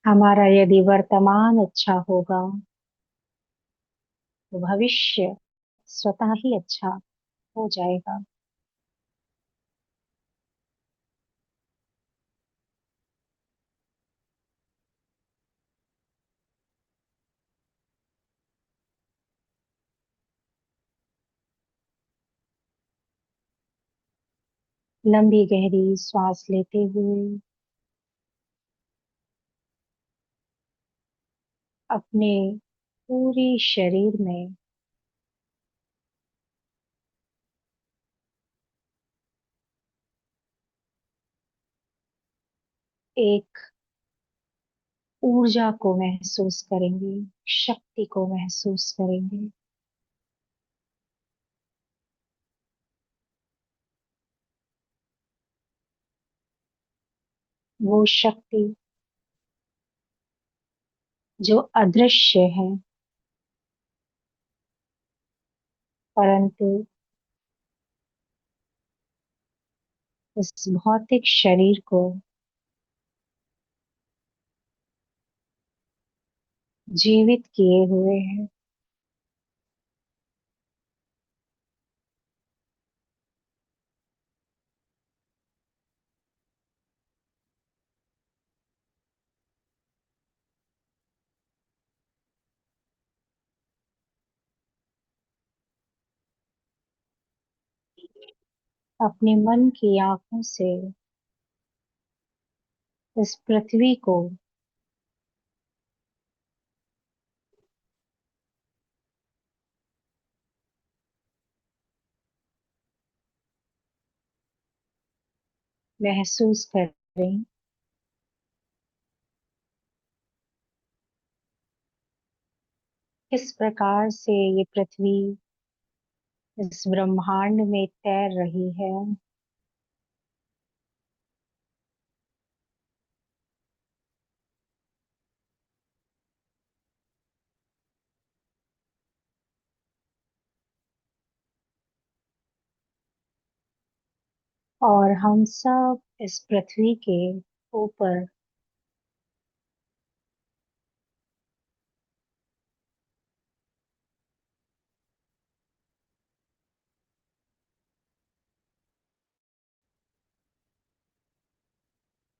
हमारा यदि वर्तमान अच्छा होगा तो भविष्य स्वतः ही अच्छा हो जाएगा। लंबी गहरी सांस लेते हुए अपने पूरे शरीर में एक ऊर्जा को महसूस करेंगे, शक्ति को महसूस करेंगे। वो शक्ति जो अदृश्य है, परंतु इस भौतिक शरीर को जीवित किए हुए है। अपने मन की आंखों से इस पृथ्वी को महसूस करें। किस प्रकार से ये पृथ्वी इस ब्रह्मांड में तैर रही है। और हम सब इस पृथ्वी के ऊपर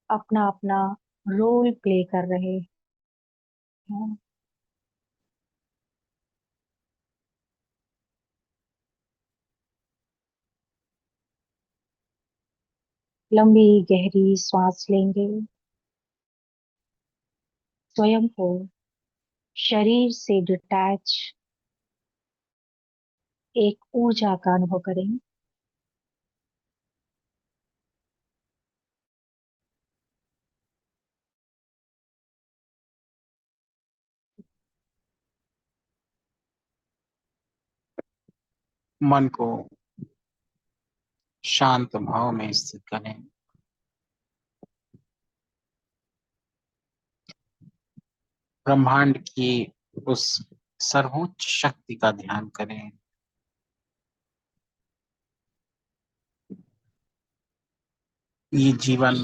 अपना अपना रोल प्ले कर रहे हैं। लंबी गहरी सांस लेंगे। स्वयं को शरीर से डिटैच एक ऊर्जा का अनुभव करें। मन को शांत भाव में स्थित करें। ब्रह्मांड की उस सर्वोच्च शक्ति का ध्यान करें। ये जीवन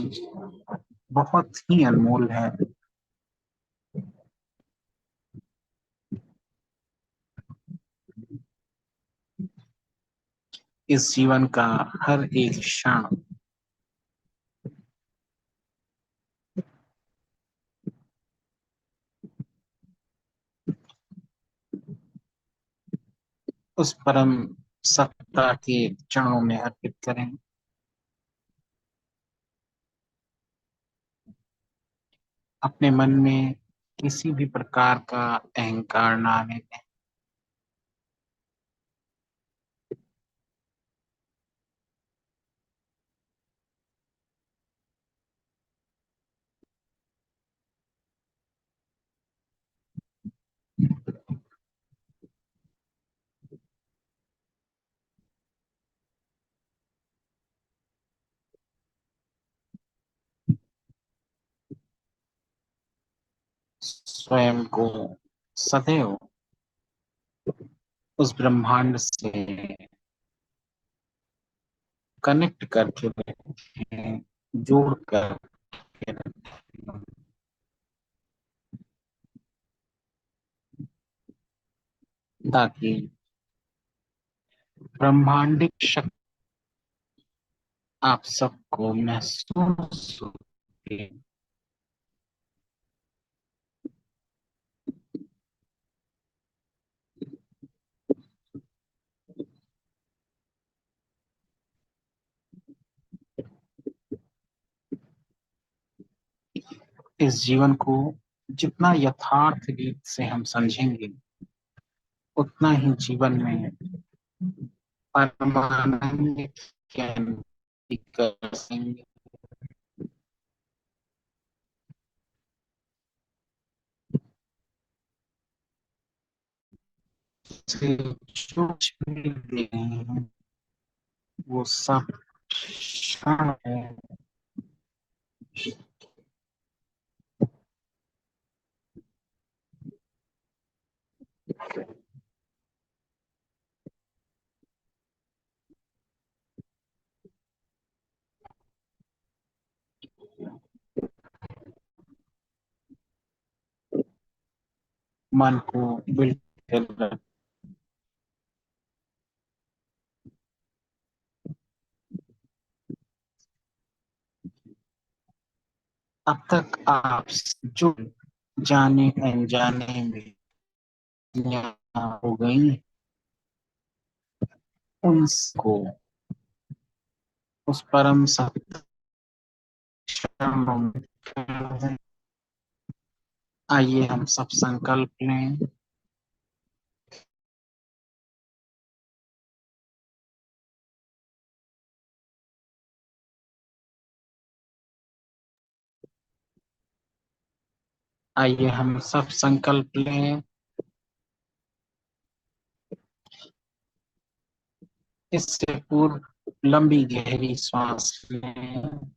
बहुत ही अनमोल है। इस जीवन का हर एक क्षण उस परम सत्ता के चरणों में अर्पित करें। अपने मन में किसी भी प्रकार का अहंकार ना आने दें। स्वयं को सदैव उस ब्रह्मांड से कनेक्ट करके रखें, जोड़ कर रखें। ताकि ब्रह्मांडिक शक्ति आप सबको महसूस हो। इस जीवन को जितना यथार्थ रीत से हम समझेंगे, उतना ही जीवन में परमानंद की अनुभूति कर सकेंगे। से जो कुछ भी देख रहे हैं, वो सब क्षण है। मन को बिल्कुल अब तक आप जो जाने अनजाने में यहाँ हो गई, उनको उस परम सत्य क्षण में आइए हम सब संकल्प लें। आइए हम सब संकल्प लें। इससे पूर्व लंबी गहरी सांस लें।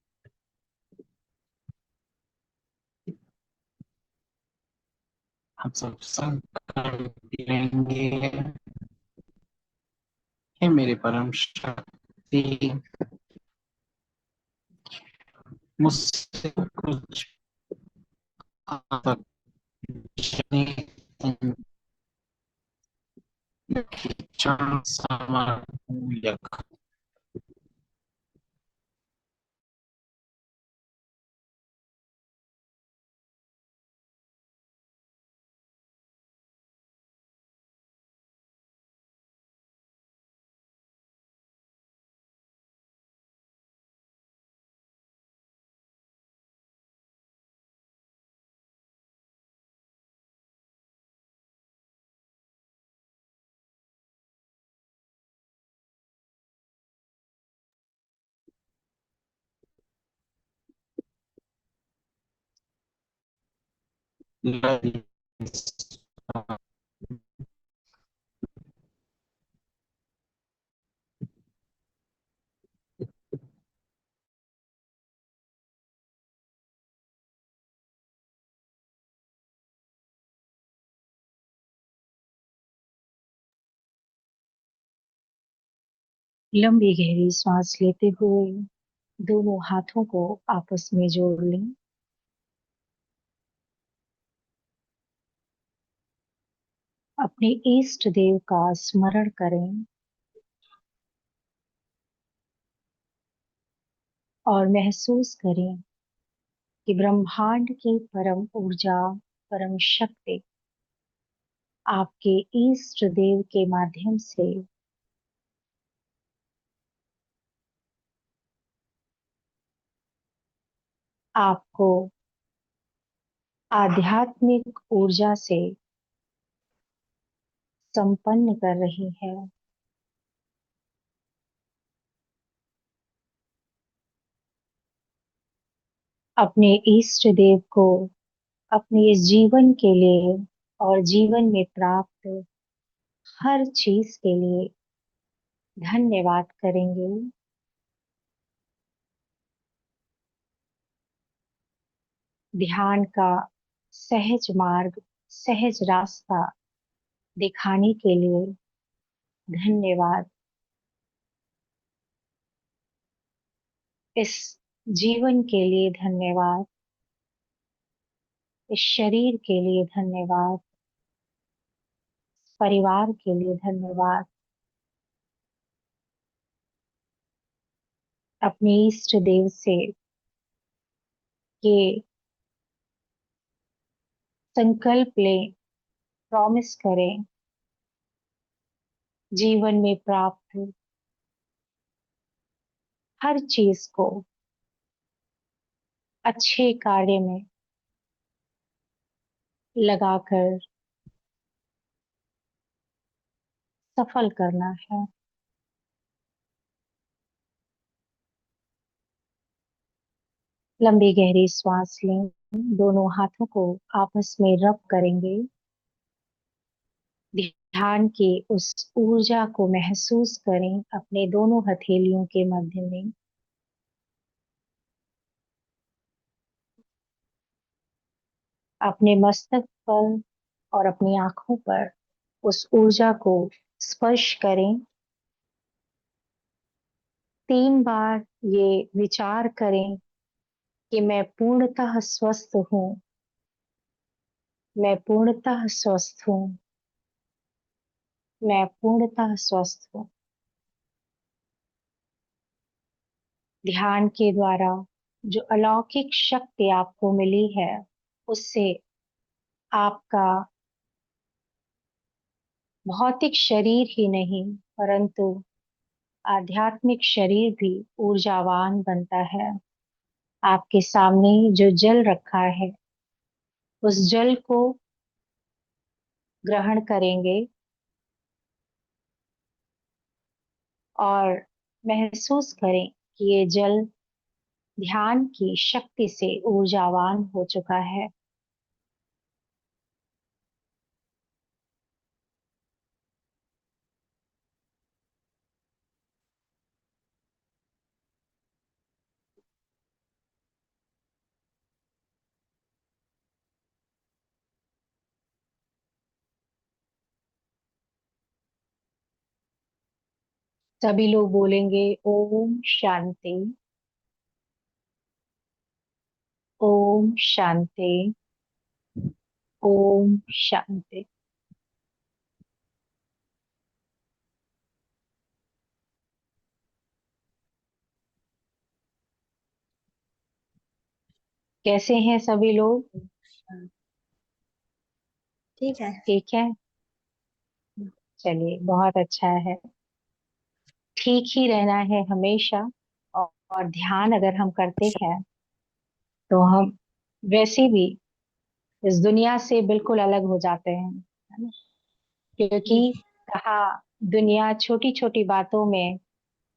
हम सब संकल्प लेंगे। हे मेरे परम शक्ति, मुझसे कुछ क्षण समूलक लंबी गहरी सांस लेते हुए दोनों हाथों को आपस में जोड़ लें। अपने इष्ट देव का स्मरण करें और महसूस करें कि ब्रह्मांड की परम ऊर्जा, परम शक्ति आपके इष्ट देव के माध्यम से आपको आध्यात्मिक ऊर्जा से संपन्न कर रही है। अपने इष्ट देव को अपने इस जीवन के लिए और जीवन में प्राप्त हर चीज के लिए धन्यवाद करेंगे। ध्यान का सहज मार्ग, सहज रास्ता दिखाने के लिए धन्यवाद। इस जीवन के लिए धन्यवाद। इस शरीर के लिए धन्यवाद। परिवार के लिए धन्यवाद। अपने इष्ट देव से ये संकल्प लें, प्रॉमिस करें, जीवन में प्राप्त हर चीज को अच्छे कार्य में लगाकर सफल करना है। लंबी गहरी सांस लें, दोनों हाथों को आपस में रब करेंगे, ध्यान की उस ऊर्जा को महसूस करें अपने दोनों हथेलियों के मध्य में। अपने मस्तक पर और अपनी आंखों पर उस ऊर्जा को स्पर्श करें। 3 बार ये विचार करें कि मैं पूर्णतः स्वस्थ हूँ, मैं पूर्णतः स्वस्थ हूँ, मैं पूर्णतः स्वस्थ हूँ। ध्यान के द्वारा जो अलौकिक शक्ति आपको मिली है, उससे आपका भौतिक शरीर ही नहीं परंतु आध्यात्मिक शरीर भी ऊर्जावान बनता है। आपके सामने जो जल रखा है, उस जल को ग्रहण करेंगे और महसूस करें कि ये जल ध्यान की शक्ति से ऊर्जावान हो चुका है। सभी लोग बोलेंगे ओम शांति, ओम शांति, ओम शांति। कैसे हैं सभी लोग? ठीक है। ठीक है, चलिए बहुत अच्छा है। ठीक ही रहना है हमेशा। और ध्यान अगर हम करते हैं तो हम वैसे भी इस दुनिया से बिल्कुल अलग हो जाते हैं, है ना? क्योंकि कहा, दुनिया छोटी छोटी बातों में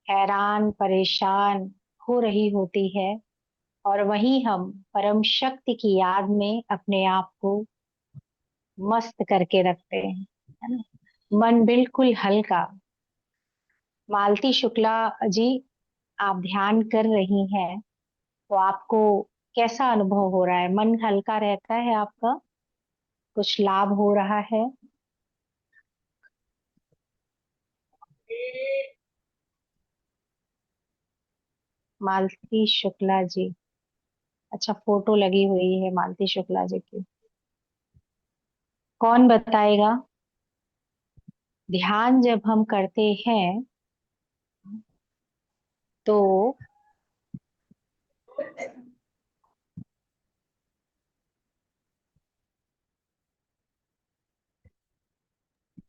हैरान परेशान हो रही होती है, और वहीं हम परम शक्ति की याद में अपने आप को मस्त करके रखते हैं, है ना? मन बिल्कुल हल्का। मालती शुक्ला जी, आप ध्यान कर रही हैं तो आपको कैसा अनुभव हो रहा है? मन हल्का रहता है आपका? कुछ लाभ हो रहा है? मालती शुक्ला जी, अच्छा फोटो लगी हुई है मालती शुक्ला जी की। कौन बताएगा? ध्यान जब हम करते हैं तो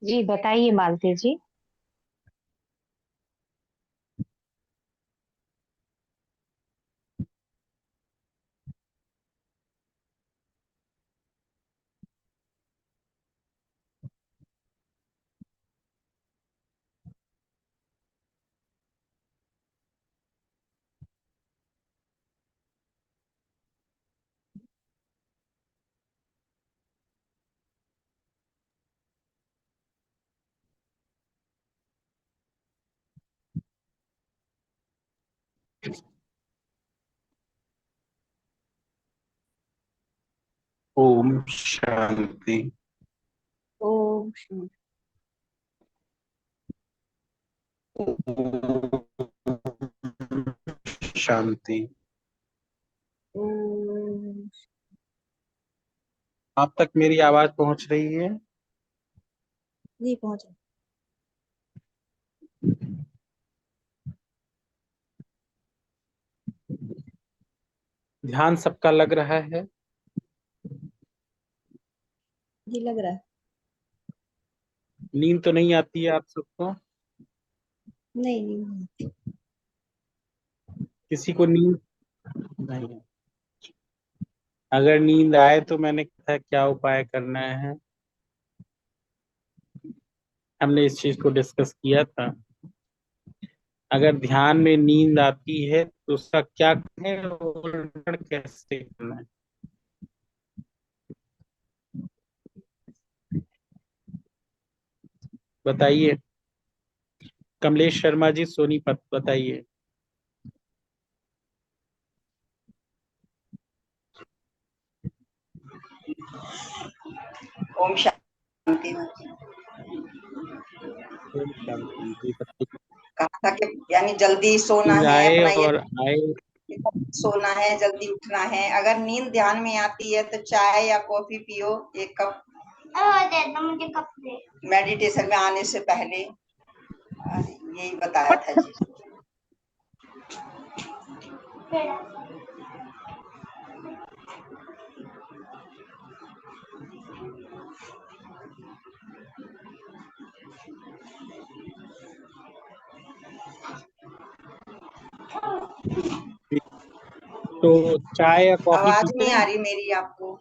जी बताइए मालती जी। ओम शांति। ओम शांति। ओम आप तक मेरी आवाज पहुंच रही है? जी पहुंचे। ध्यान सबका लग रहा है? जी लग रहा है। नींद तो नहीं आती है आप सबको? नहीं नहीं। किसी को नींद नहीं? अगर नींद आए तो मैंने कहा क्या उपाय करना है, हमने इस चीज को डिस्कस किया था। अगर ध्यान में नींद आती है तो उसका क्या करें और कैसे करना है? बताइए कमलेश शर्मा जी, सोनीपत, बताइए। ओम शांति। ओम शांति जी, बताइए। कहा था कि यानी जल्दी सोना नींद है, आए अपना ये और आए। सोना है, जल्दी उठना है। अगर नींद ध्यान में आती है तो चाय या कॉफी पियो 1 कप, मुझे कप दे, मेडिटेशन में आने से पहले। यही बताया था जी। तो चाय या कॉफी आवाज पीते नहीं आ हैं? रही मेरी आपको?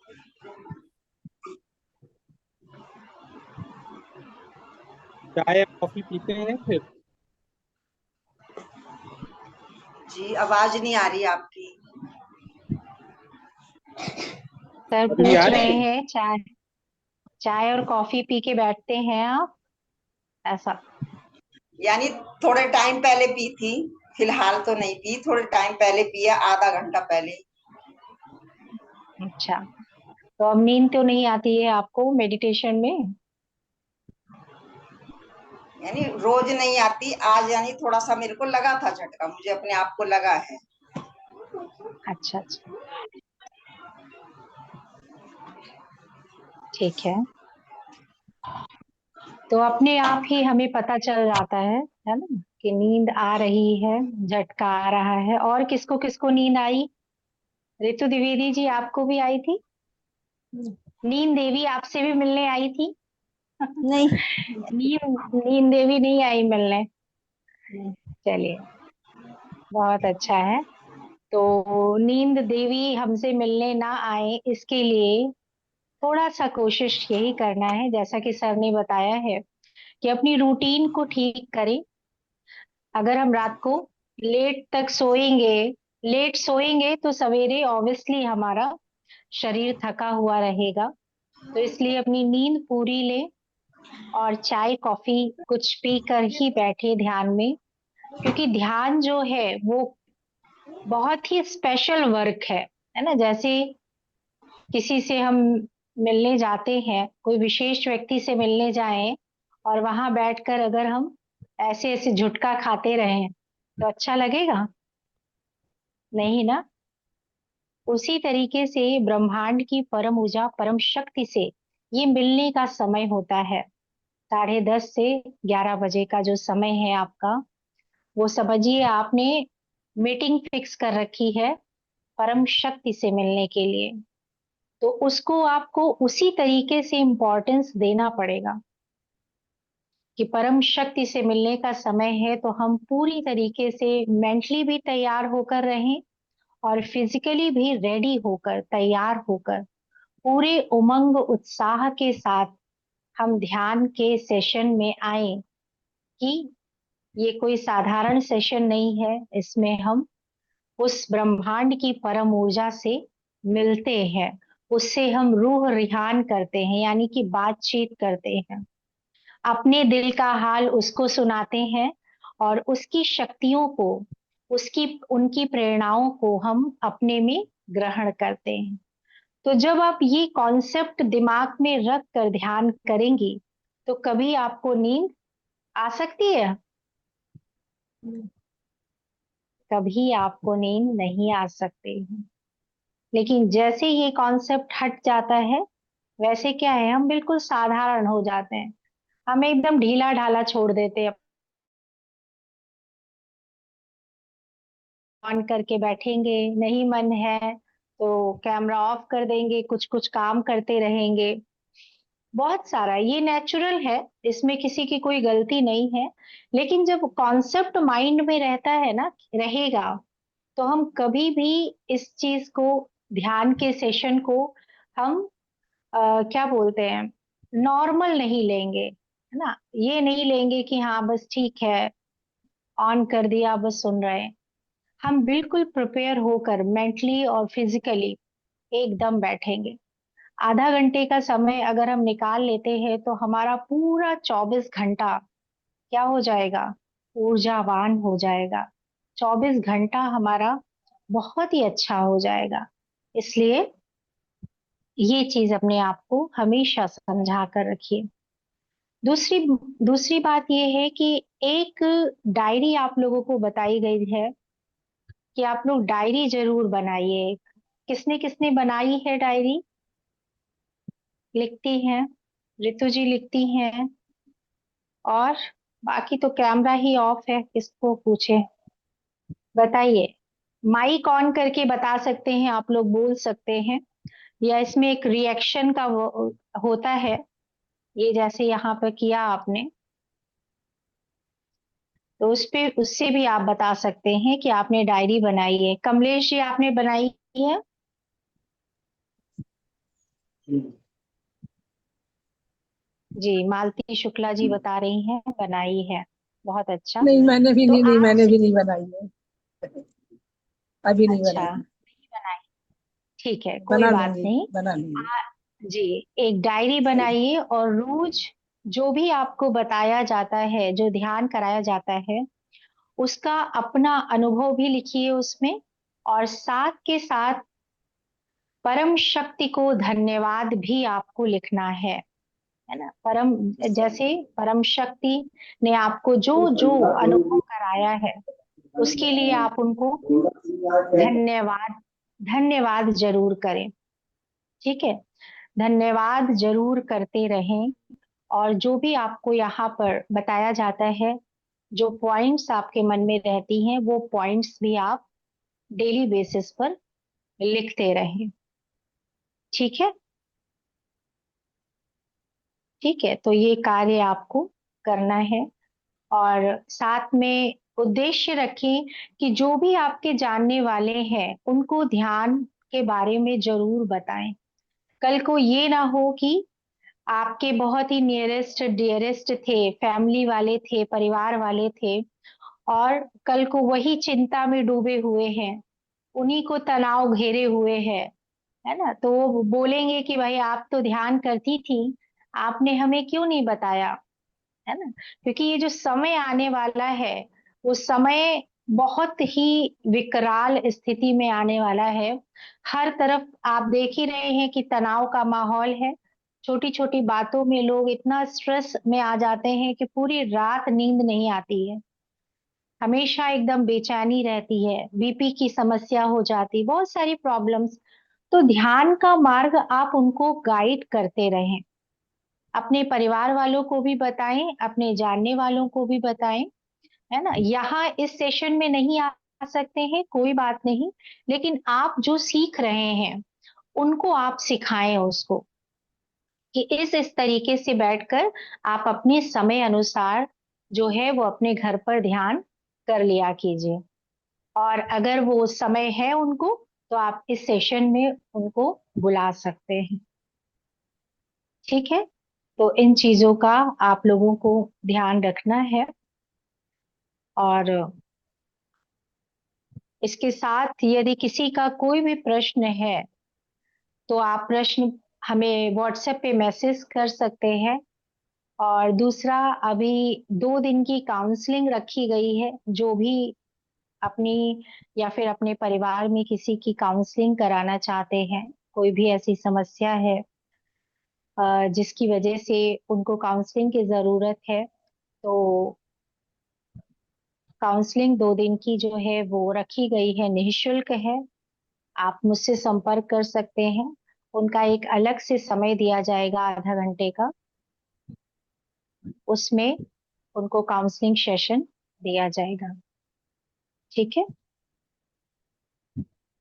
चाय या कॉफी पीते हैं फिर? जी आवाज नहीं आ रही आपकी। सर अभी आ पूछ रही रहे है? हैं चाय चाय और कॉफी पी के बैठते हैं आप, ऐसा? यानी थोड़े टाइम पहले पी थी, फिलहाल तो नहीं पी, थोड़े टाइम पहले पिया, आधा घंटा पहले। अच्छा, तो अब नींद तो नहीं आती है आपको मेडिटेशन में? यानी रोज नहीं आती, आज यानी थोड़ा सा मेरे को लगा था झटका, मुझे अपने आप को लगा है। अच्छा अच्छा, ठीक है। तो अपने आप ही हमें पता चल जाता है ना, कि नींद आ रही है, झटका आ रहा है। और किसको किसको नींद आई? रितु द्विवेदी जी, आपको भी आई थी? नींद देवी आपसे भी मिलने आई थी? नहीं नींद नींद देवी नहीं आई मिलने? नहीं। चलिए, बहुत अच्छा है। तो नींद देवी हमसे मिलने ना आए, इसके लिए थोड़ा सा कोशिश यही करना है, जैसा कि सर ने बताया है, कि अपनी रूटीन को ठीक करें। अगर हम रात को लेट सोएंगे तो सवेरे ऑब्वियसली हमारा शरीर थका हुआ रहेगा। तो इसलिए अपनी नींद पूरी ले, और चाय कॉफी कुछ पी कर ही बैठे ध्यान में। क्योंकि ध्यान जो है वो बहुत ही स्पेशल वर्क है ना। जैसे किसी से हम मिलने जाते हैं, कोई विशेष व्यक्ति से मिलने जाएं, और वहां बैठकर अगर हम ऐसे ऐसे झुटका खाते रहें तो अच्छा लगेगा? नहीं ना। उसी तरीके से ब्रह्मांड की परम ऊर्जा, परम शक्ति से ये मिलने का समय होता है। 10:30 से 11 बजे का जो समय है आपका, वो समझिए आपने मीटिंग फिक्स कर रखी है परम शक्ति से मिलने के लिए। तो उसको आपको उसी तरीके से इम्पोर्टेंस देना पड़ेगा कि परम शक्ति से मिलने का समय है, तो हम पूरी तरीके से मेंटली भी तैयार होकर रहें, और फिजिकली भी रेडी होकर, तैयार होकर, पूरे उमंग उत्साह के साथ हम ध्यान के सेशन में आए। कि ये कोई साधारण सेशन नहीं है, इसमें हम उस ब्रह्मांड की परम ऊर्जा से मिलते हैं, उससे हम रूह रिहान करते हैं, यानी कि बातचीत करते हैं, अपने दिल का हाल उसको सुनाते हैं, और उसकी शक्तियों को, उसकी उनकी प्रेरणाओं को हम अपने में ग्रहण करते हैं। तो जब आप ये कॉन्सेप्ट दिमाग में रख कर ध्यान करेंगी, तो कभी आपको नींद आ सकती है? कभी आपको नींद नहीं आ सकती है। लेकिन जैसे ये कॉन्सेप्ट हट जाता है, वैसे क्या है, हम बिल्कुल साधारण हो जाते हैं। हम एकदम ढीला ढाला छोड़ देते हैं, ऑन करके बैठेंगे, नहीं मन है तो कैमरा ऑफ कर देंगे, कुछ कुछ काम करते रहेंगे। बहुत सारा ये नेचुरल है, इसमें किसी की कोई गलती नहीं है। लेकिन जब कॉन्सेप्ट माइंड में रहता है ना, रहेगा, तो हम कभी भी इस चीज को, ध्यान के सेशन को हम क्या बोलते हैं, नॉर्मल नहीं लेंगे, है ना। ये नहीं लेंगे कि हाँ बस ठीक है, ऑन कर दिया बस सुन रहे हैं। हम बिल्कुल प्रिपेयर होकर मेंटली और फिजिकली एकदम बैठेंगे। आधा घंटे का समय अगर हम निकाल लेते हैं तो हमारा पूरा 24 घंटा क्या हो जाएगा, ऊर्जावान हो जाएगा। 24 घंटा हमारा बहुत ही अच्छा हो जाएगा। इसलिए ये चीज अपने आप को हमेशा समझा कर रखिए। दूसरी दूसरी बात ये है कि एक डायरी आप लोगों को बताई गई है कि आप लोग डायरी जरूर बनाइए। किसने किसने बनाई है डायरी? लिखती हैं, रितु जी लिखती हैं। और बाकी तो कैमरा ही ऑफ है, किसको पूछे, बताइए। माइक ऑन करके बता सकते हैं, आप लोग बोल सकते हैं, या इसमें एक रिएक्शन का होता है, ये जैसे यहाँ पर किया आपने, तो उस पे उससे भी आप बता सकते हैं कि आपने डायरी बनाई है। कमलेश जी आपने बनाई है? जी, मालती शुक्ला जी बता रही हैं बनाई है। बहुत अच्छा। नहीं तो मैंने आज, भी नहीं बनाई है, अभी नहीं अच्छा बनाई। नहीं बनाई, ठीक है कोई बात नहीं। बना लूंगी। आ, जी, एक डायरी बनाइए और रोज जो भी आपको बताया जाता है, जो ध्यान कराया जाता है, उसका अपना अनुभव भी लिखिए उसमें। और साथ के साथ परम शक्ति को धन्यवाद भी आपको लिखना है ना। परम, जैसे परम शक्ति ने आपको जो जो अनुभव कराया है, उसके लिए आप उनको धन्यवाद, धन्यवाद जरूर करें। ठीक है, धन्यवाद जरूर करते रहें। और जो भी आपको यहाँ पर बताया जाता है, जो पॉइंट्स आपके मन में रहती हैं, वो पॉइंट्स भी आप डेली बेसिस पर लिखते रहें। ठीक है, ठीक है, तो ये कार्य आपको करना है। और साथ में उद्देश्य रखें कि जो भी आपके जानने वाले हैं उनको ध्यान के बारे में जरूर बताएं। कल को ये ना हो कि आपके बहुत ही नियरेस्ट डियरेस्ट थे, फैमिली वाले थे, परिवार वाले थे, और कल को वही चिंता में डूबे हुए हैं, उन्हीं को तनाव घेरे हुए हैं, है ना। तो वो बोलेंगे कि भाई आप तो ध्यान करती थी, आपने हमें क्यों नहीं बताया, है ना। क्योंकि ये जो समय आने वाला है, वो समय बहुत ही विकराल स्थिति में आने वाला है। हर तरफ आप देख ही रहे हैं कि तनाव का माहौल है। छोटी छोटी बातों में लोग इतना स्ट्रेस में आ जाते हैं कि पूरी रात नींद नहीं आती है, हमेशा एकदम बेचैनी रहती है, बीपी की समस्या हो जाती, बहुत सारी प्रॉब्लम्स। तो ध्यान का मार्ग आप उनको गाइड करते रहें, अपने परिवार वालों को भी बताएं, अपने जानने वालों को भी बताएं, है ना। यहाँ इस सेशन में नहीं आ सकते हैं, कोई बात नहीं, लेकिन आप जो सीख रहे हैं उनको आप सिखाएं उसको, कि इस तरीके से बैठकर आप अपने समय अनुसार जो है वो अपने घर पर ध्यान कर लिया कीजिए। और अगर वो समय है उनको, तो आप इस सेशन में उनको बुला सकते हैं। ठीक है, तो इन चीजों का आप लोगों को ध्यान रखना है। और इसके साथ यदि किसी का कोई भी प्रश्न है, तो आप प्रश्न हमें व्हाट्सएप पे मैसेज कर सकते हैं। और दूसरा, अभी 2 दिन की काउंसलिंग रखी गई है, जो भी अपनी या फिर अपने परिवार में किसी की काउंसलिंग कराना चाहते हैं, कोई भी ऐसी समस्या है जिसकी वजह से उनको काउंसलिंग की जरूरत है, तो काउंसलिंग 2 दिन की जो है वो रखी गई है, निःशुल्क है। आप मुझसे संपर्क कर सकते हैं। उनका एक अलग से समय दिया जाएगा, आधा घंटे का। उसमें उनको काउंसलिंग सेशन दिया जाएगा। ठीक है,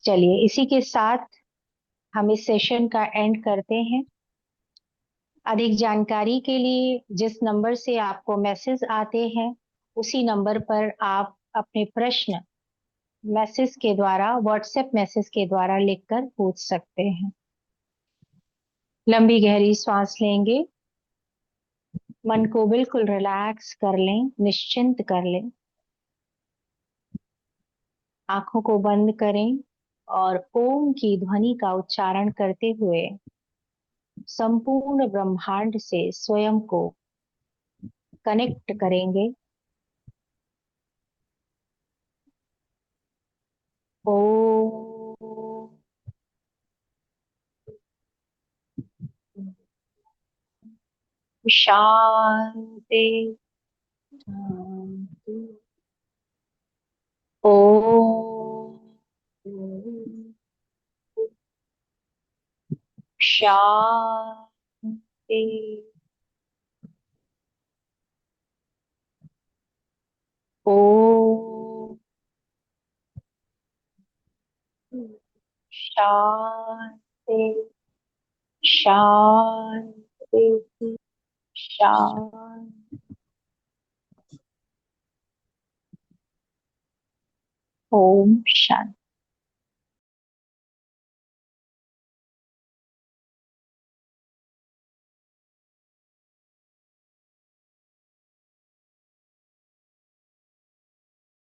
चलिए इसी के साथ हम इस सेशन का एंड करते हैं। अधिक जानकारी के लिए जिस नंबर से आपको मैसेज आते हैं उसी नंबर पर आप अपने प्रश्न मैसेज के द्वारा, व्हाट्सएप मैसेज के द्वारा लिखकर पूछ सकते हैं। लंबी गहरी सांस लेंगे, मन को बिल्कुल रिलैक्स कर लें, निश्चिंत कर लें। आंखों को बंद करें और ओम की ध्वनि का उच्चारण करते हुए संपूर्ण ब्रह्मांड से स्वयं को कनेक्ट करेंगे। ओम शांति। ओम शांति। ओम शांति। शांति। शांति। ओम शांति।